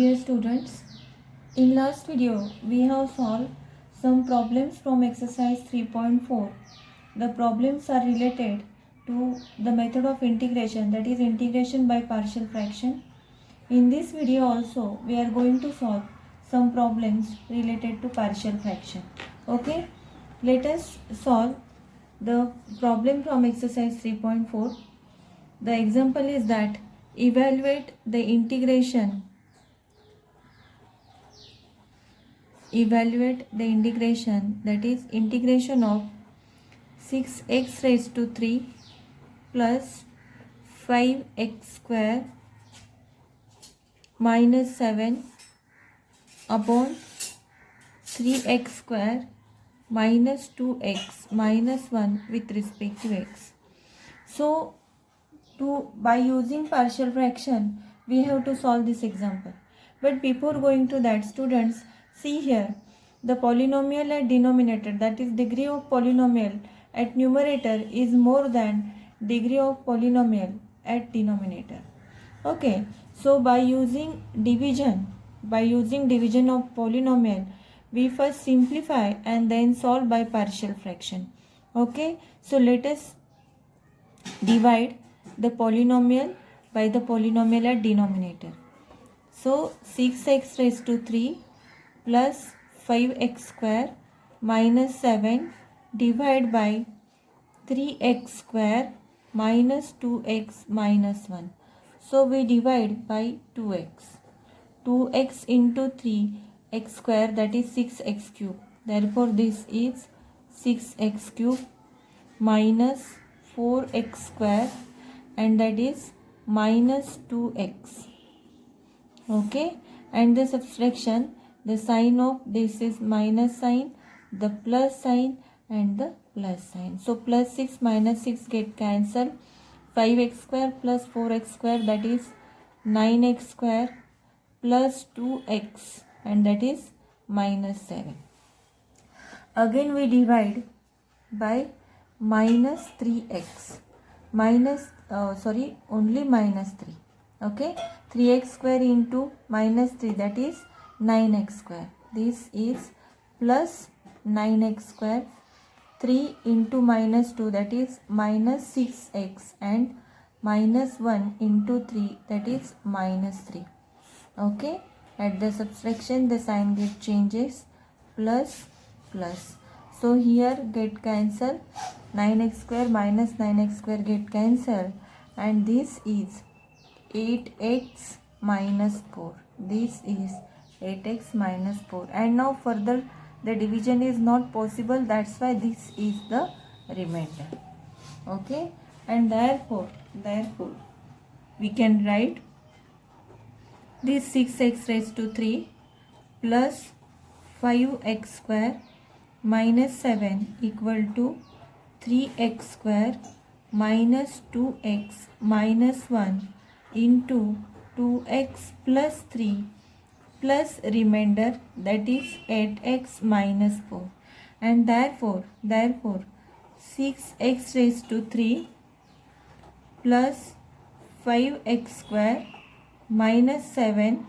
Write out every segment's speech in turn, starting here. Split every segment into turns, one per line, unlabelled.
Dear students, in last video we have solved some problems from exercise 3.4. The problems are related to the method of integration, that is integration by partial fraction. In this video also we are going to solve some problems related to partial fraction. Okay, let us solve the problem from exercise 3.4. The example is that evaluate the integration that is integration of 6x raised to 3 plus 5x square minus 7 upon 3x square minus 2x minus 1 with respect to x. So by using partial fraction we have to solve this example. But before going to that, students, see here, the polynomial at denominator, that is degree of polynomial at numerator is more than degree of polynomial at denominator. Okay, so by using division of polynomial, we first simplify and then solve by partial fraction. Okay, so let us divide the polynomial by the polynomial at denominator. So 6x raised to 3 plus 5x square minus 7 divided by 3x square minus 2x minus 1. So we divide by 2x. 2x into 3x square, that is 6x cube. Therefore this is 6x cube minus 4x square, and that is minus 2x. Okay, and the subtraction, the sign of this is minus sign, the plus sign and the plus sign. So plus 6 minus 6 get cancelled. 5x square plus 4x square, that is 9x square plus 2x, and that is minus 7. Again we divide by minus 3x, only minus 3. Okay, 3x square into minus 3, that is 9x square. This is plus 9x square. 3 into minus 2, that is minus 6x, and minus 1 into 3, that is minus 3. Okay, at the subtraction the sign get changes, plus plus. So here get cancel, 9x square minus 9x square get cancelled, and this is 8x minus 4. This is 8x minus 4. And now further the division is not possible, that's why this is the remainder. Okay, and therefore we can write this 6x raised to 3 plus 5x square minus 7 equal to 3x square minus 2x minus 1 into 2x plus 3 plus remainder, that is 8x minus 4. And therefore 6x raised to 3 plus 5x square minus 7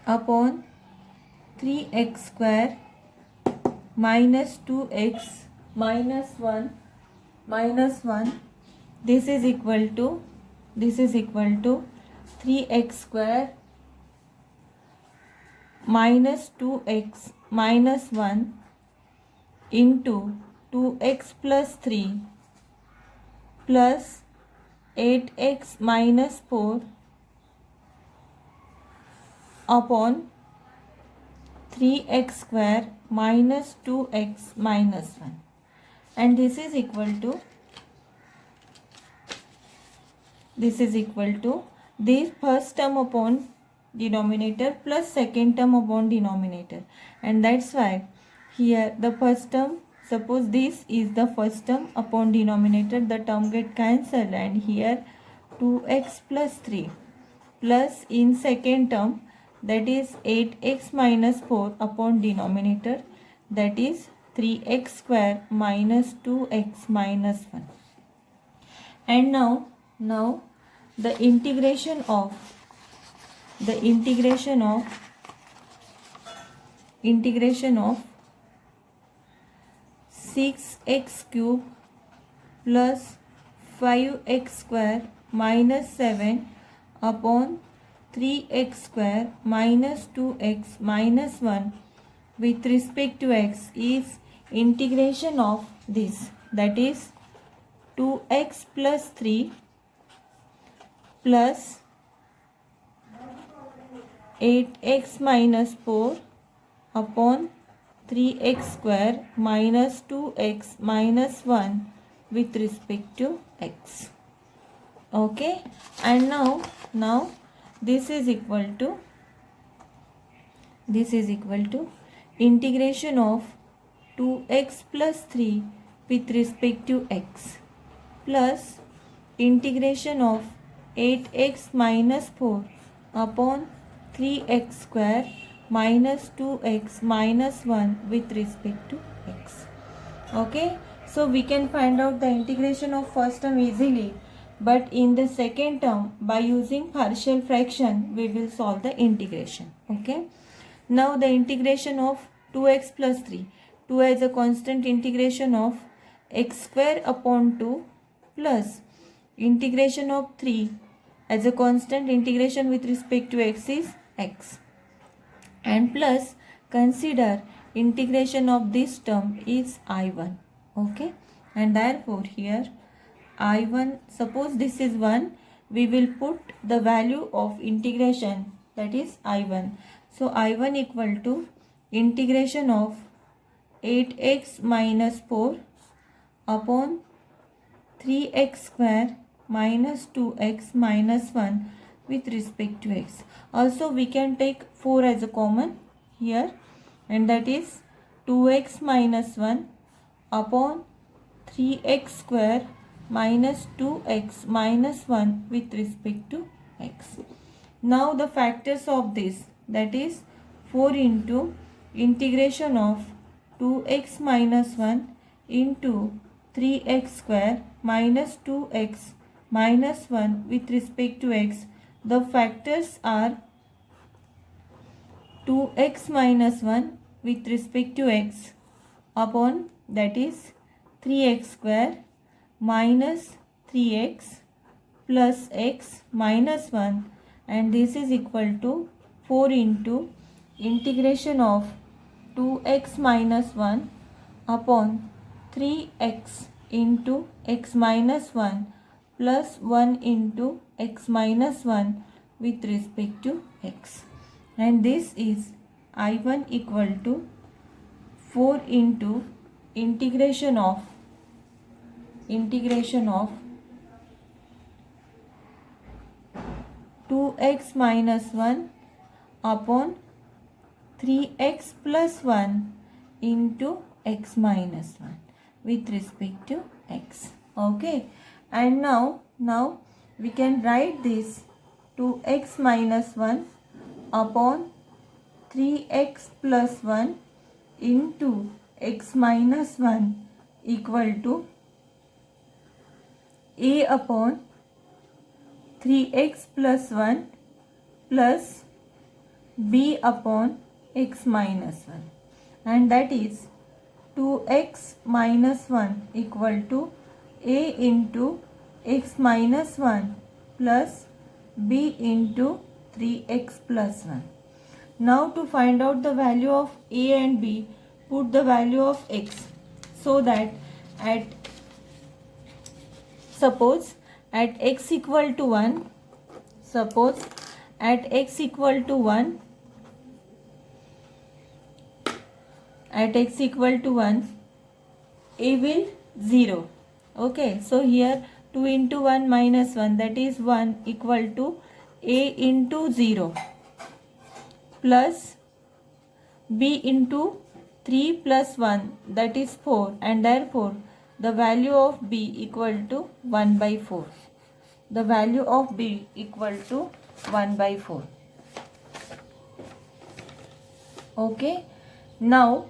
upon 3x square minus 2x minus 1 this is equal to 3x square minus 2x minus 1 into 2x plus 3 plus 8x minus 4 upon 3x square minus 2x minus 1, and this is equal to this first term upon denominator plus second term upon denominator. And that's why here the first term, suppose this is the first term upon denominator, the term get cancelled, and here 2x plus 3 plus in second term, that is 8x minus 4 upon denominator, that is 3x square minus 2x minus 1. And now the integration of the integration of 6x cube plus 5x square minus 7 upon 3x square minus 2x minus 1 with respect to x is integration of this, that is 2x plus 3 plus 8x minus 4 upon 3x square minus 2x minus 1 with respect to x. Okay, and now this is equal to integration of 2x plus 3 with respect to x plus integration of 8x minus 4 upon 3x square minus 2x minus 1 with respect to x. Okay, so we can find out the integration of first term easily, but in the second term by using partial fraction we will solve the integration. Okay, now the integration of 2x plus 3, 2 as a constant, integration of x square upon 2 plus integration of 3 as a constant, integration with respect to x is x, and plus consider integration of this term is I1. Okay, and therefore here I1, suppose this is 1, we will put the value of integration, that is I1. So I1 equal to integration of 8x minus 4 upon 3x square minus 2x minus 1 with respect to x. Also we can take 4 as a common here, and that is 2x minus 1 upon 3x square minus 2x minus 1 with respect to x. Now the factors of this, that is 4 into integration of 2x minus 1 into 3x square minus 2x minus 1 with respect to x. The factors are 2x minus 1 with respect to x upon, that is 3x square minus 3x plus x minus 1, and this is equal to 4 into integration of 2x minus 1 upon 3x into x minus 1 plus 1 into x minus 1 with respect to x, and this is I1 equal to 4 into integration of 2x minus 1 upon 3x plus 1 into x minus 1 with respect to x. Okay, and now we can write this 2x minus 1 upon 3x plus 1 into x minus 1 equal to a upon 3x plus 1 plus b upon x minus 1, and that is 2x minus 1 equal to a into x minus 1 plus b into 3x plus 1. Now to find out the value of a and b, put the value of x, so that at suppose at x equal to 1, at x equal to 1, a will 0. Okay, so here 2 into 1 minus 1, that is 1, equal to a into 0 plus b into 3 plus 1, that is 4, and therefore the value of b equal to 1 by 4. The value of b equal to 1 by 4. Okay, now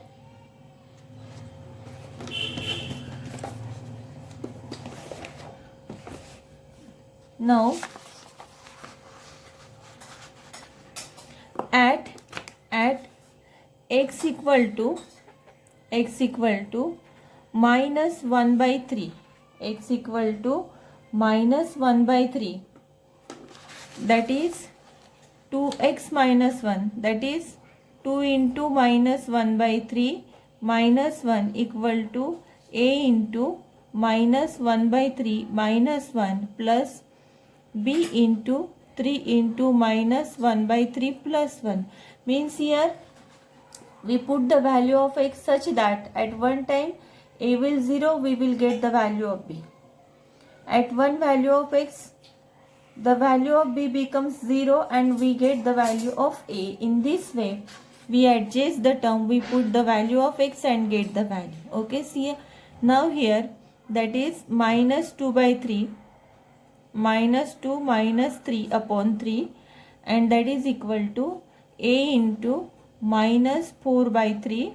at x equal to minus 1 by 3, x equal to minus 1 by 3, that is 2x minus 1, that is 2 into minus 1 by 3 minus 1 equal to a into minus 1 by 3 minus 1 plus b into 3 into minus 1 by 3 plus 1. Means here we put the value of x such that at one time a will 0, we will get the value of b. At one value of x, the value of b becomes 0 and we get the value of a. In this way, we adjust the term, we put the value of x and get the value. Okay, see now here, that is minus 2 by 3, minus 2 minus 3 upon 3, and that is equal to a into minus 4 by 3.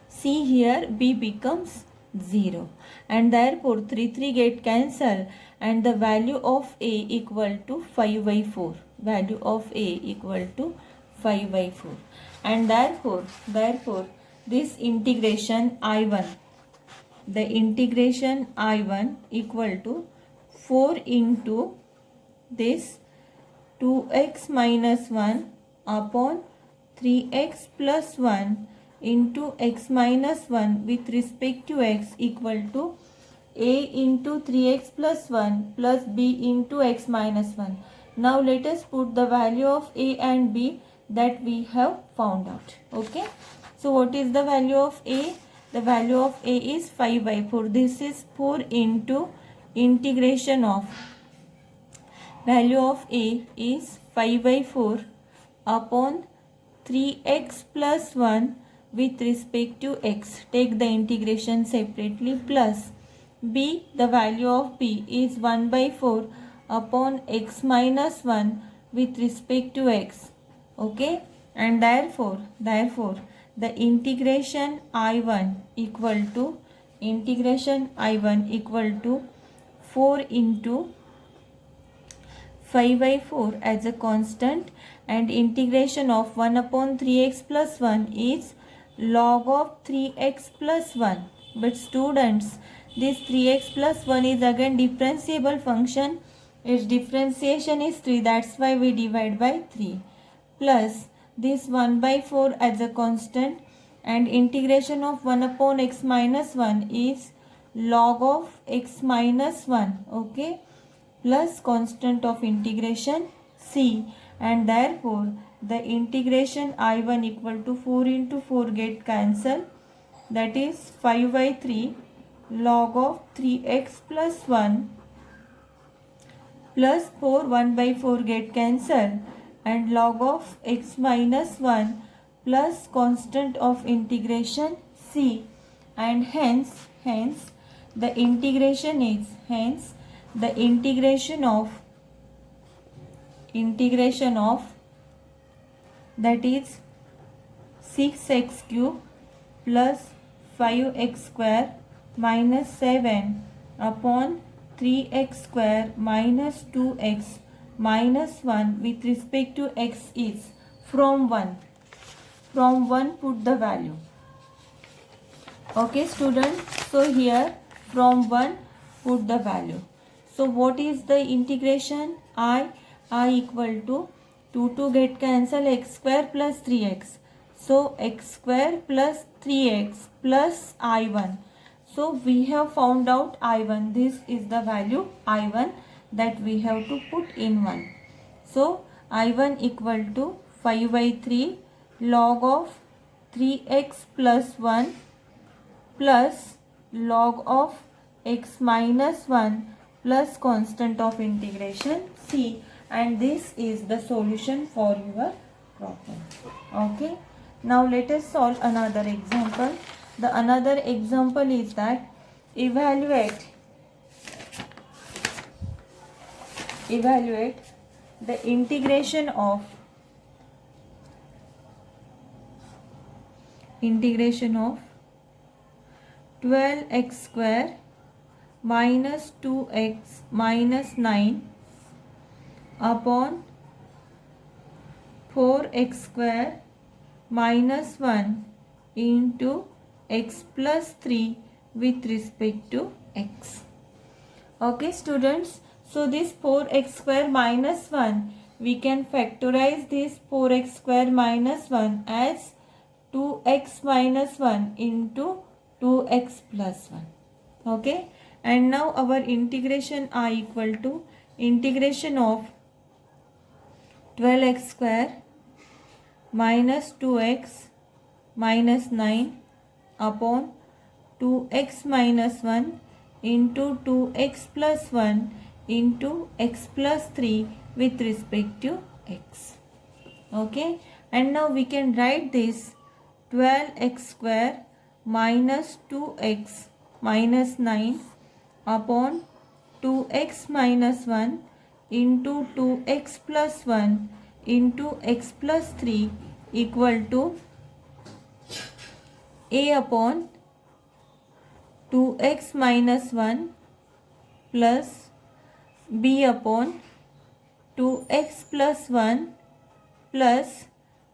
See here, b becomes 0 and therefore 3 get cancelled and the value of a equal to 5 by 4. Value of a equal to 5 by 4. And therefore this integration I1, the integration I1 equal to 4 into this 2x minus 1 upon 3x plus 1 into x minus 1 with respect to x equal to a into 3x plus 1 plus b into x minus 1. Now let us put the value of a and b that we have found out. Okay. So what is the value of a? The value of a is 5 by 4. This is 4 into integration of value of a is 5 by 4 upon 3x plus 1 with respect to x. Take the integration separately plus b, the value of b is 1 by 4 upon x minus 1 with respect to x. Okay, and therefore the integration I1 equal to 4 into 5 by 4 as a constant, and integration of 1 upon 3x plus 1 is log of 3x plus 1. But students, this 3x plus 1 is again differentiable function. Its differentiation is 3. That's why we divide by 3. Plus this 1 by 4 as a constant, and integration of 1 upon x minus 1 is log of x minus 1. Okay. Plus constant of integration c, and therefore the integration I1 equal to 4 into 4 get cancelled, that is 5 by 3 log of 3x plus 1 plus 4, 1 by 4 get cancelled, and log of x minus 1 plus constant of integration c, and hence the integration is the integration of that is 6x cube plus 5x square minus 7 upon 3x square minus 2x minus 1 with respect to x is from 1 put the value. Okay student, so here from 1 put the value. So what is the integration? I equal to 2 get cancel, x square plus 3x. So x square plus 3x plus I1. So we have found out I1. This is the value I1 that we have to put in 1. So I1 equal to 5 by 3 log of 3x plus 1 plus log of x minus 1 plus constant of integration c, and this is the solution for your problem. Okay. Now let us solve another example. The another example is that evaluate the integration of 12x square minus 2x minus 9 upon 4x square minus 1 into x plus 3 with respect to x. Okay students, so this 4x square minus 1, we can factorize this 4x square minus 1 as 2x minus 1 into 2x plus 1. Okay, and now our integration are equal to integration of 12x square minus 2x minus 9 upon 2x minus 1 into 2x plus 1 into x plus 3 with respect to x. Okay, and now we can write this 12x square minus 2x minus 9 upon 2x minus 1 into 2x plus 1 into x plus 3 equal to a upon 2x minus 1 plus b upon 2x plus 1 plus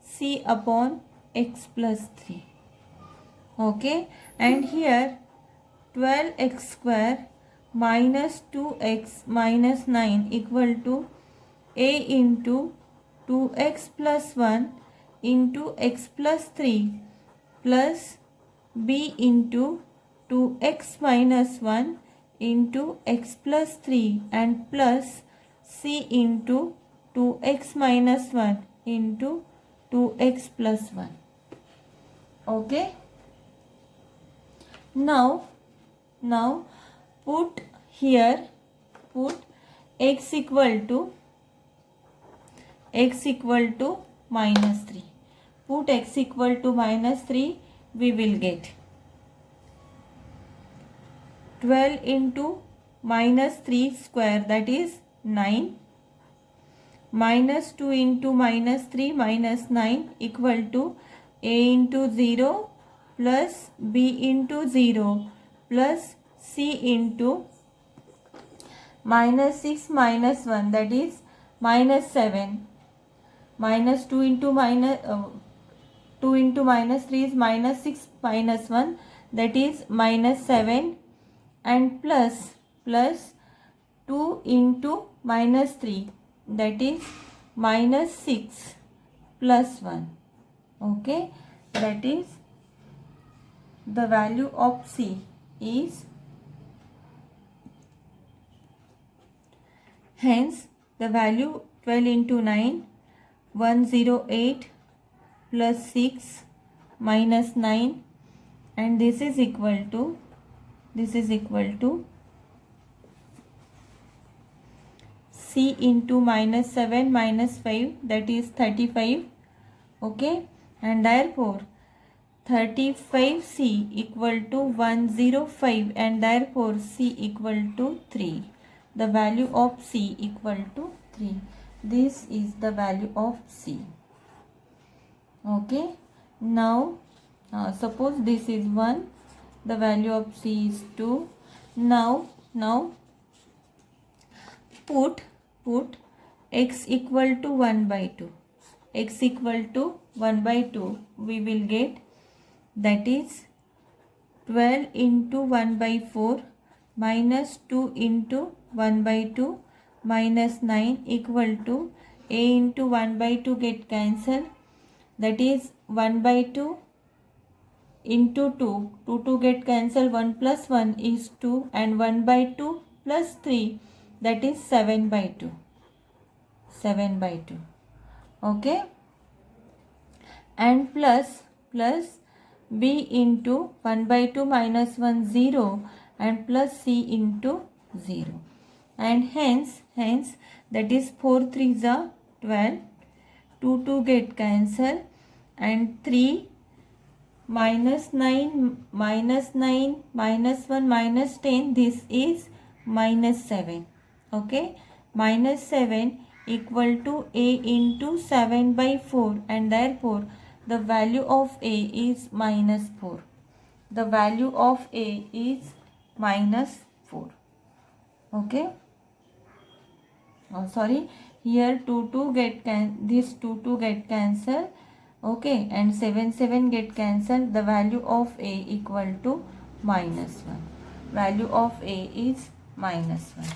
c upon x plus 3. Okay, and here 12x square minus 2x minus 9 equal to a into 2x plus 1 into x plus 3 plus b into 2x minus 1 into x plus 3 and plus c into 2x minus 1 into 2x plus 1. Okay, now put here, put x equal to minus 3. Put x equal to minus 3, we will get 12 into minus 3 square, that is 9, minus 2 into minus 3 minus 9 equal to a into 0 plus b into 0 plus c into minus 6 minus 1, that is minus 7, minus 2 into minus 3 is minus 6 minus 1, that is minus 7, and plus 2 into minus 3, that is minus 6 plus 1. Okay, that is the value of c is, hence the value 12 into 9, 108 plus 6 minus 9, and this is equal to c into minus 7 minus 5, that is 35. Okay, and therefore 35c equal to 105, and therefore c equal to 3. The value of c equal to 3. This is the value of c. Okay, now suppose this is 1, the value of c is 2. Now put x equal to 1 by 2. X equal to 1 by 2, we will get, that is 12 into 1 by 4 minus 2 into 1 by 2 minus 9 equal to a into 1 by 2 get cancelled, that is 1 by 2 into 2, 2 get cancelled, 1 plus 1 is 2, and 1 by 2 plus 3, that is 7 by 2. Okay, and plus b into 1 by 2 minus 1 0 and plus c into 0, and hence that is 4 3s are 12, 2 get cancelled, and 3 minus 9 minus 1 minus 10, this is minus 7. Okay, minus 7 equal to a into 7 by 4, and therefore the value of a is minus 4. The value of a is minus 4. Okay, here 2 get this 2 get cancel. Okay, and 7 get cancelled. The value of a equal to -1. Value of a is -1.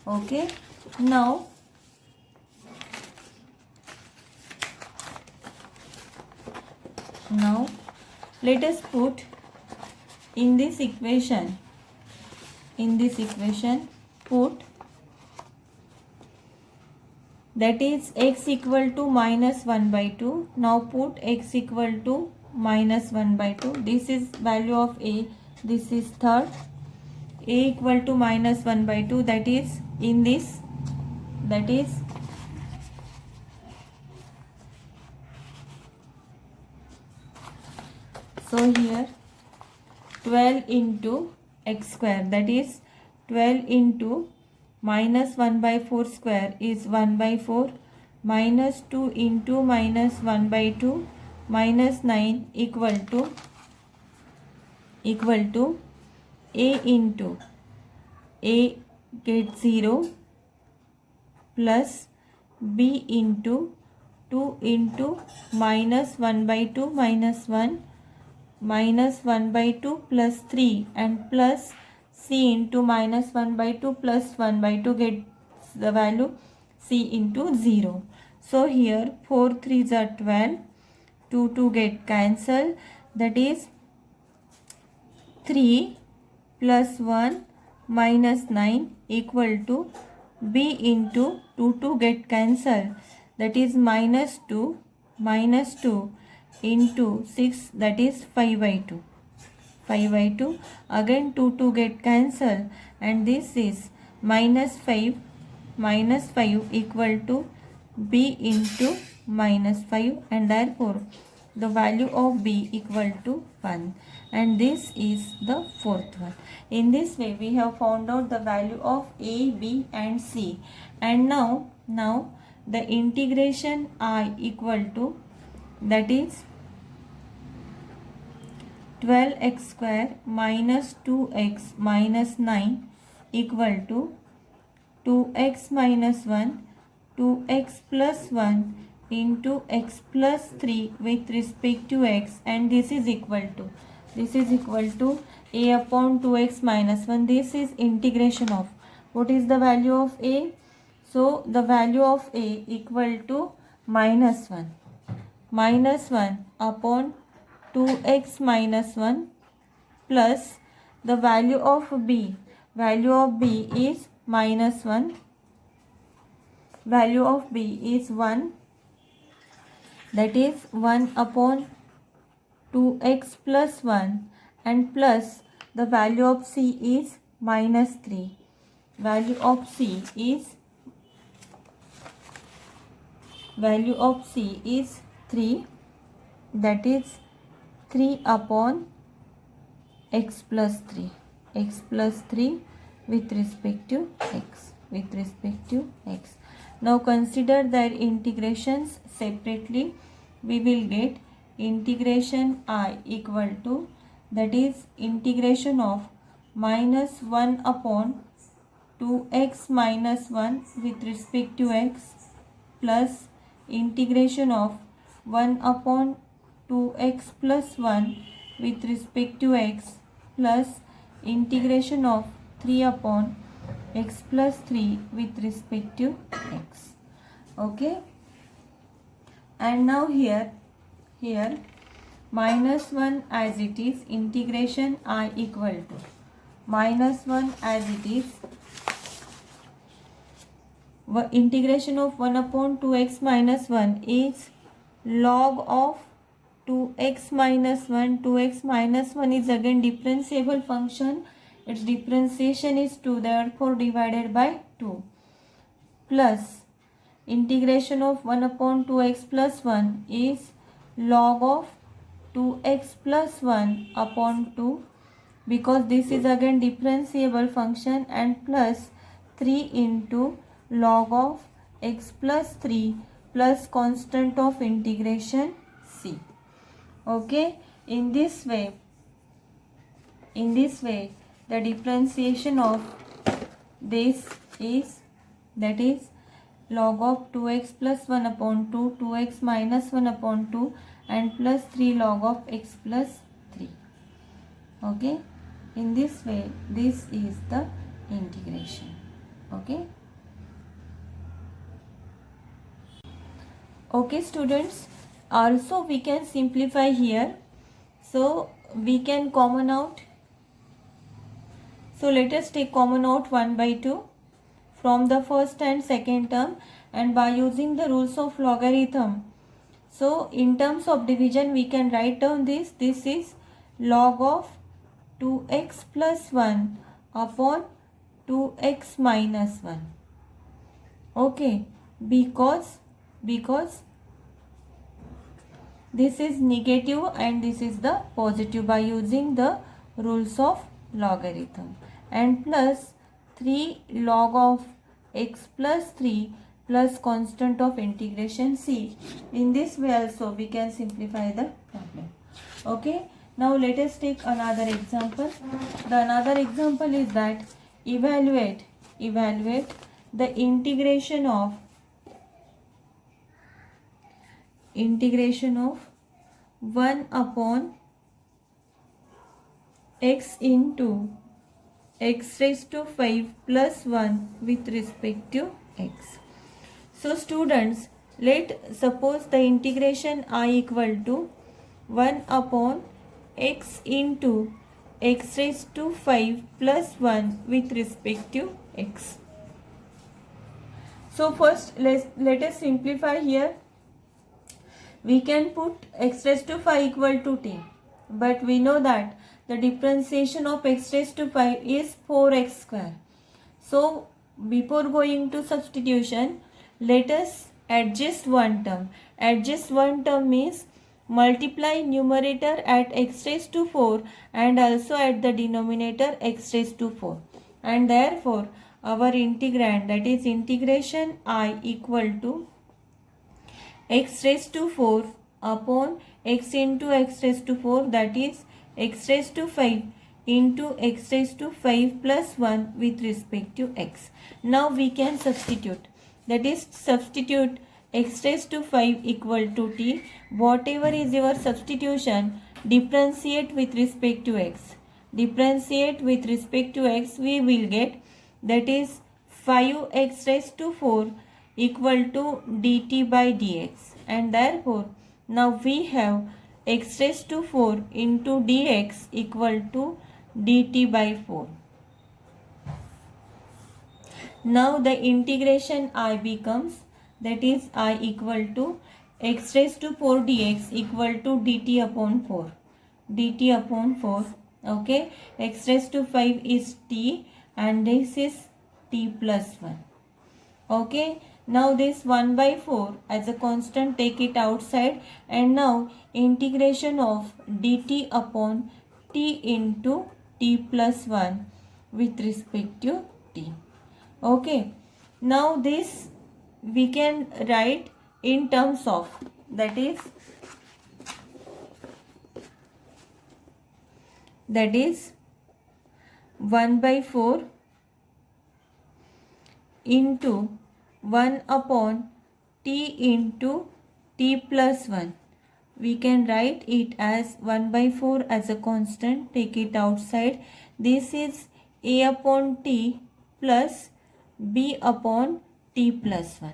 Okay, now let us put in this equation. Put that is x equal to -1/2. Now put x equal to -1/2. This is value of a. This is third. A equal to -1/2. That is in this. That is so here 12 into x square. That is 12 into -1/4 square is 1/4, -2 into -1/2 -9 equal to a into a get 0 plus b into 2 into -1/2 -1 -1/2 plus 3 and plus c into -1/2 plus 1/2 gets the value c into 0. So here 4 3s are 12, 2 get cancelled. That is 3 plus 1 minus 9 equal to b into 2 get cancelled. That is -2 into 6, that is 5/2. 5/2. Again 2 get cancelled, and this is -5 equal to b into -5, and therefore the value of b equal to 1, and this is the fourth one. In this way we have found out the value of a, b and c, and now the integration I equal to, that is 12x square minus 2x minus 9 equal to 2x minus 1, 2x plus 1 into x plus 3 with respect to x, and this is equal to a upon 2x minus 1. This is integration of, what is the value of a? So the value of a equal to -1 upon 2x minus 1 plus the value of b. Value of b is -1. Value of b is 1. That is 1 upon 2x plus 1, and plus the value of c is -3. Value of c is 3. That is 3 upon x plus 3. X plus 3 with respect to x. Now consider their integrations separately. We will get integration I equal to, that is integration of -1 upon 2x minus 1 with respect to x plus integration of 1 upon 2x plus 1 with respect to x plus integration of 3 upon x plus 3 with respect to x. Okay, and now here -1 as it is, integration I equal to -1 as it is, integration of 1 upon 2x minus 1 is log of 2x minus 1. 2x minus 1 is again differentiable function. Its differentiation is 2, therefore divided by 2, plus integration of 1 upon 2x plus 1 is log of 2x plus 1 upon 2, because this is again differentiable function, and plus 3 into log of x plus 3 plus constant of integration c. Okay, in this way the differentiation of this is, that is log of 2x plus 1 upon 2, 2x minus 1 upon 2 and plus 3 log of x plus 3. Okay, in this way this is the integration. Okay. Okay students, also we can simplify here. So we can common out. So let us take common out 1 by 2 from the first and second term, and by using the rules of logarithm. So in terms of division we can write down this. This is log of 2x plus 1 upon 2x minus 1. Okay, because this is negative and this is the positive by using the rules of logarithm, and plus 3 log of x plus 3 plus constant of integration c. In this way also we can simplify the problem. Okay, now let us take another example. The another example is that evaluate the integration of 1 upon x into x raised to 5 plus 1 with respect to x. So students, let suppose the integration I equal to 1 upon x into x raised to 5 plus 1 with respect to x. So first let us simplify here. We can put x raised to 5 equal to t, but we know that the differentiation of x raised to 5 is 4x square. So before going to substitution, let us adjust one term. Adjust one term means multiply numerator at x raised to 4 and also at the denominator x raised to 4. And therefore our integrand, that is integration I equal to x raised to 4 upon x into x raised to 4, that is x raised to 5 into x raised to 5 plus 1 with respect to x. Now we can substitute, that is substitute x raised to 5 equal to t. Whatever is your substitution, differentiate with respect to x. Differentiate with respect to x, we will get, that is 5x raised to 4 equal to dt by dx, and therefore now we have x raised to 4 into dx equal to dt by 4. Now the integration I becomes, that is I equal to x raised to 4 dx equal to dt upon 4. dt upon 4. Okay, x raised to 5 is t and this is t plus 1. Okay, now this 1 by 4 as a constant, take it outside, and now integration of dt upon t into t plus 1 with respect to t. Okay, now this we can write in terms of, that is 1 by 4 into 1 upon t into t plus 1. We can write it as 1 by 4 as a constant, take it outside. This is a upon t plus b upon t plus 1.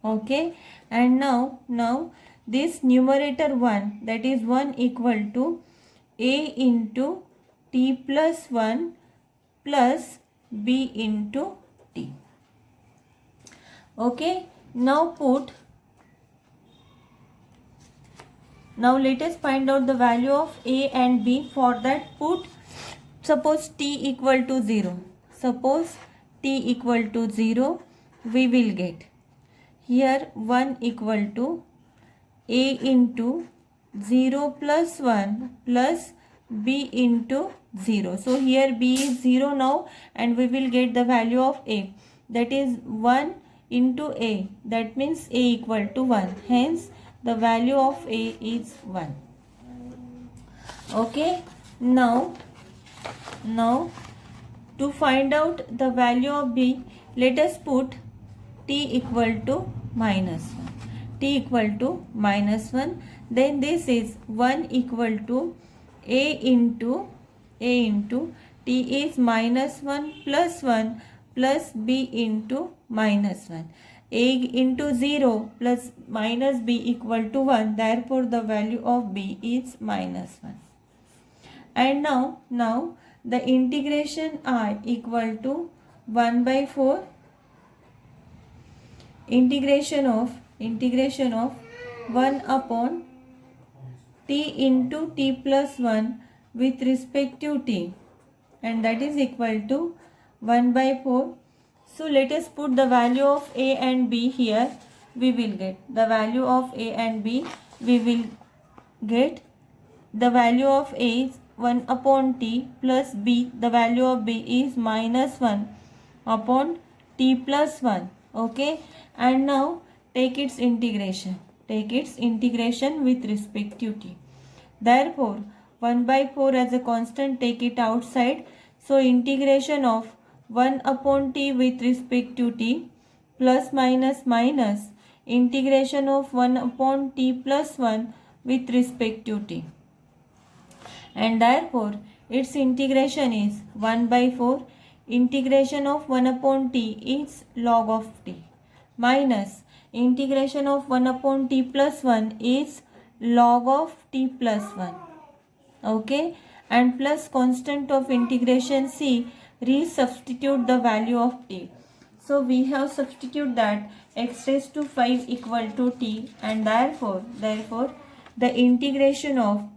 Okay, and now this numerator 1, that is 1 equal to a into t plus 1 plus b into t. Okay, now let us find out the value of a and b. For that, put, suppose t equal to 0. Suppose t equal to 0, we will get here 1 equal to a into 0 plus 1 plus b into 0. So here b is 0 now, and we will get the value of a, that is 1 into a, that means a equal to 1. Hence the value of a is 1. Okay, now to find out the value of b, let us put t equal to minus 1. T equal to minus 1. Then this is 1 equal to a into t is minus 1 plus b into minus 1. A into 0 plus minus b equal to 1. Therefore, the value of b is minus 1. And now the integration I equal to 1 by 4 integration of 1 upon t into t plus 1 with respect to t, and that is equal to 1 by 4. So let us put the value of a and b here. We will get the value of a and b. We will get the value of a is 1 upon t plus b. The value of b is minus 1 upon t plus 1. Okay, and now take its integration. Take its integration with respect to t. Therefore, 1 by 4 as a constant, take it outside. So integration of 1 upon t with respect to t plus minus integration of 1 upon t plus 1 with respect to t. And therefore, its integration is 1 by 4. Integration of 1 upon t is log of t minus integration of 1 upon t plus 1 is log of t plus 1. Okay, and plus constant of integration c, resubstitute the value of t. So we have substitute that x raised to 5 equal to t, and therefore the integration of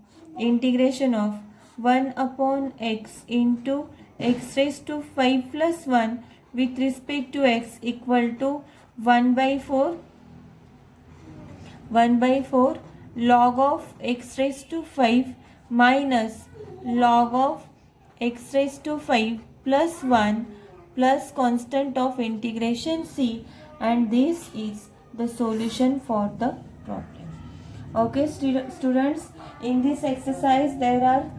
1 upon x into x raised to 5 plus 1 with respect to x equal to 1 by 4 log of x raised to 5 minus log of x raised to 5 plus 1 plus constant of integration c, and this is the solution for the problem. Okay, students, in this exercise there are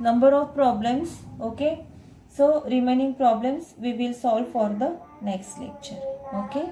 number of problems. Okay, so remaining problems we will solve for the next lecture. Okay.